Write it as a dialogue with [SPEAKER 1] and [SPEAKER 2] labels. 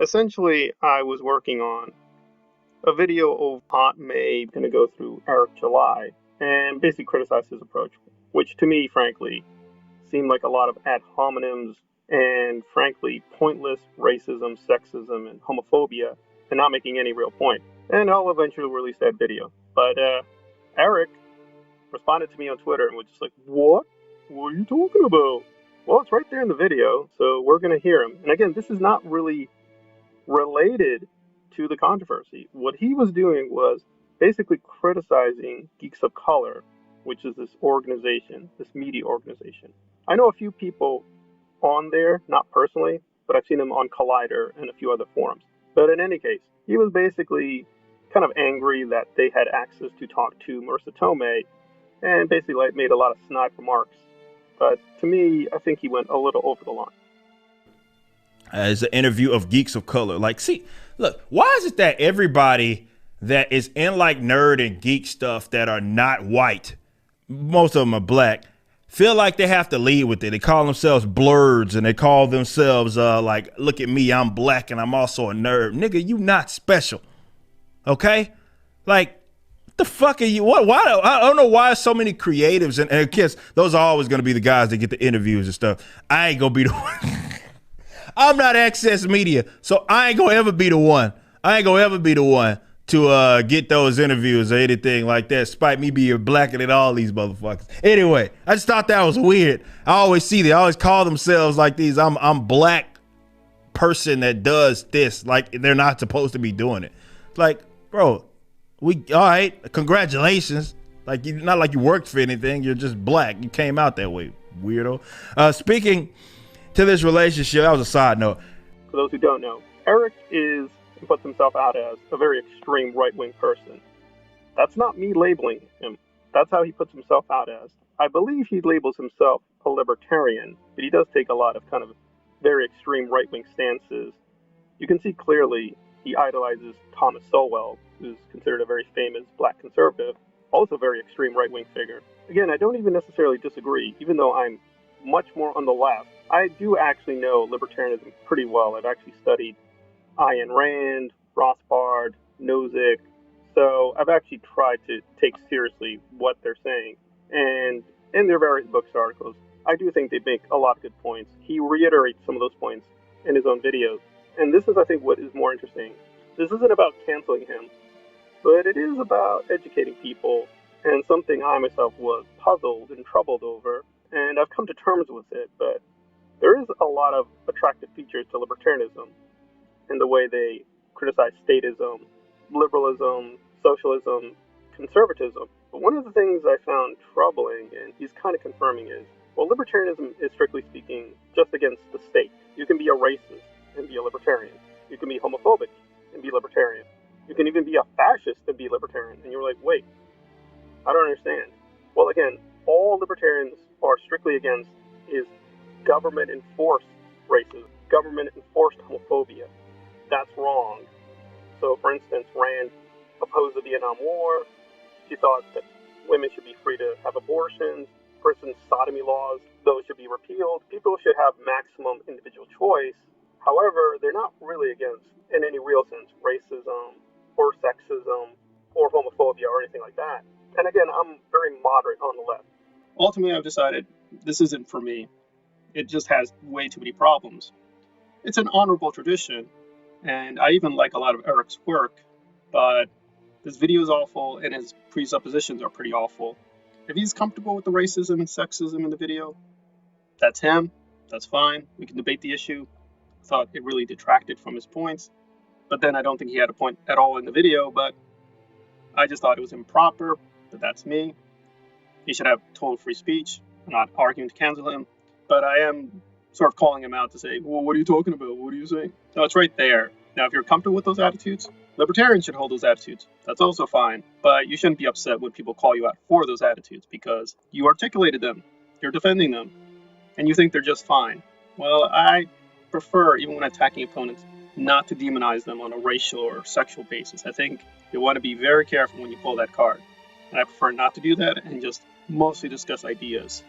[SPEAKER 1] Essentially, I was working on a video of Aunt May going to go through Eric July and basically criticize his approach, which to me, frankly, seemed like a lot of ad hominems and, frankly, pointless racism, sexism, and homophobia, and not making any real point. And I'll eventually release that video. But Eric responded to me on Twitter and was just like, "What? What are you talking about?" Well, it's right there in the video, so we're going to hear him. And again, this is not really related to the controversy. What he was doing was basically criticizing Geeks of Color, which is this organization, this media organization. I know a few people on there, not personally, but I've seen them on Collider and a few other forums. But in any case, he was basically kind of angry that they had access to talk to Marissa Tomei and basically made a lot of snide remarks. But to me, I think he went a little over the line.
[SPEAKER 2] As an interview of Geeks of Color. Like, see, look, why is it that everybody that is in like nerd and geek stuff that are not white, most of them are black, feel like they have to lead with it? They call themselves blurs and they call themselves like, look at me, I'm black and I'm also a nerd. Nigga, you not special. Okay? Like, what the fuck are you? Why? I don't know why so many creatives and kids, those are always going to be the guys that get the interviews and stuff. I ain't going to be the one. I'm not Access Media, so I ain't going to ever be the one. I ain't going to ever be the one to get those interviews or anything like that, despite me being blacker than all these motherfuckers. Anyway, I just thought that was weird. I always see they always call themselves like these. I'm black person that does this, like they're not supposed to be doing it. Like, bro, all right, congratulations. Like, not like you worked for anything. You're just black. You came out that way, weirdo. Speaking to this relationship, that was a side note.
[SPEAKER 1] For those who don't know, Eric puts himself out as a very extreme right-wing person. That's not me labeling him. That's how he puts himself out as. I believe he labels himself a libertarian, but he does take a lot of kind of very extreme right-wing stances. You can see clearly he idolizes Thomas Sowell, who's considered a very famous black conservative, also a very extreme right-wing figure. Again, I don't even necessarily disagree, even though I'm much more on the left. I do actually know libertarianism pretty well. I've actually studied Ayn Rand, Rothbard, Nozick, so I've actually tried to take seriously what they're saying. And in their various books articles, I do think they make a lot of good points. He reiterates some of those points in his own videos. And this is, I think, what is more interesting. This isn't about canceling him, but it is about educating people, and something I myself was puzzled and troubled over, and I've come to terms with it, but there is a lot of attractive features to libertarianism in the way they criticize statism, liberalism, socialism, conservatism. But one of the things I found troubling, and he's kind of confirming, is, well, libertarianism is strictly speaking just against the state. You can be a racist and be a libertarian. You can be homophobic and be libertarian. You can even be a fascist and be libertarian. And you're like, wait, I don't understand. Well, again, all libertarians are strictly against is government-enforced racism, government-enforced homophobia. That's wrong. So, for instance, Rand opposed the Vietnam War. She thought that women should be free to have abortions. Person's sodomy laws, those should be repealed. People should have maximum individual choice. However, they're not really against, in any real sense, racism or sexism or homophobia or anything like that. And again, I'm very moderate on the left. Ultimately, I've decided this isn't for me. It just has way too many problems. It's an honorable tradition, and I even like a lot of Eric's work, but this video is awful and his presuppositions are pretty awful. If he's comfortable with the racism and sexism in the video, that's him. That's fine. We can debate the issue. I thought it really detracted from his points, but then I don't think he had a point at all in the video, but I just thought it was improper, but that's me. He should have total free speech. I'm not arguing to cancel him, but I am sort of calling him out to say, well, what are you talking about? What are you saying? No, it's right there. Now, if you're comfortable with those attitudes, libertarians should hold those attitudes. That's also fine, but you shouldn't be upset when people call you out for those attitudes because you articulated them, you're defending them, and you think they're just fine. Well, I prefer, even when attacking opponents, not to demonize them on a racial or sexual basis. I think you want to be very careful when you pull that card. And I prefer not to do that and just mostly discuss ideas.